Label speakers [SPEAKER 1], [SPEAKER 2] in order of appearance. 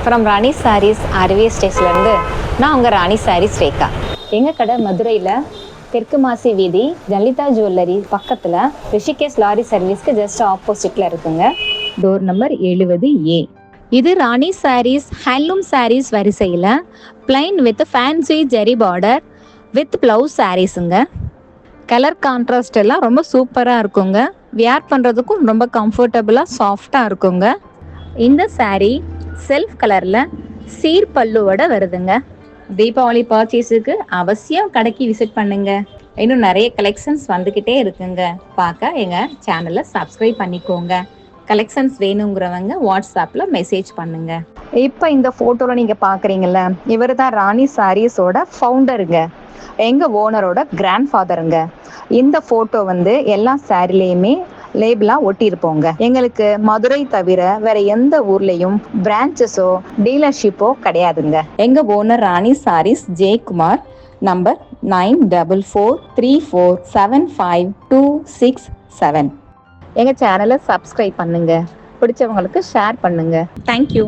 [SPEAKER 1] From ராணி சாரீஸ் ஆர்வே ஸ்டேஸ்லேருந்து நான் உங்கள் ராணி சாரீஸ் ரேகா. எங்கள் கடை மதுரையில் தெற்கு மாசி வீதி லலிதா ஜுவல்லரி பக்கத்தில் ரிஷிகேஷ் லாரி சர்வீஸ்க்கு ஜஸ்ட் ஆப்போசிட்டில் இருக்குங்க. Door number 70A. இது ராணி சாரீஸ் ஹேண்ட்லூம் சாரீஸ் வரிசையில் plain with fancy zari border with blouse சாரீஸுங்க. கலர் கான்ட்ராஸ்ட் எல்லாம் ரொம்ப சூப்பராக இருக்குங்க. வியர் பண்ணுறதுக்கும் ரொம்ப கம்ஃபர்டபுளாக சாஃப்டாக இருக்குங்க. இந்த saree செல்ஃப் கலரில் சீர் பல்லுவோட வருதுங்க. தீபாவளி பர்ச்சேஸுக்கு அவசியம் கடைக்கு விசிட் பண்ணுங்க. இன்னும் நிறைய கலெக்ஷன்ஸ் வந்துக்கிட்டே இருக்குங்க. பார்க்க எங்கள் சேனலை சப்ஸ்கிரைப் பண்ணிக்கோங்க. கலெக்ஷன்ஸ் வேணுங்கிறவங்க வாட்ஸ்அப்பில் மெசேஜ் பண்ணுங்க. இப்போ இந்த ஃபோட்டோவில் நீங்கள் பார்க்குறீங்கள, இவர் தான் ராணி சாரீஸோட ஃபவுண்டருங்க, எங்கள் ஓனரோட கிராண்ட் ஃபாதருங்க. இந்த ஃபோட்டோ எல்லா சாரிலையுமே லேபிளாக ஒட்டியிருப்போங்க. எங்களுக்கு மதுரை தவிர வேற எந்த ஊர்லேயும் பிரான்ச்சஸோ டீலர்ஷிப்போ கிடையாதுங்க. எங்கள் ஓனர் ராணி சாரீஸ் ஜெயக்குமார், நம்பர் 9443475267. எங்கள் சேனலை சப்ஸ்கிரைப் பண்ணுங்க. பிடிச்சவங்களுக்கு ஷேர் பண்ணுங்க. தேங்க்யூ.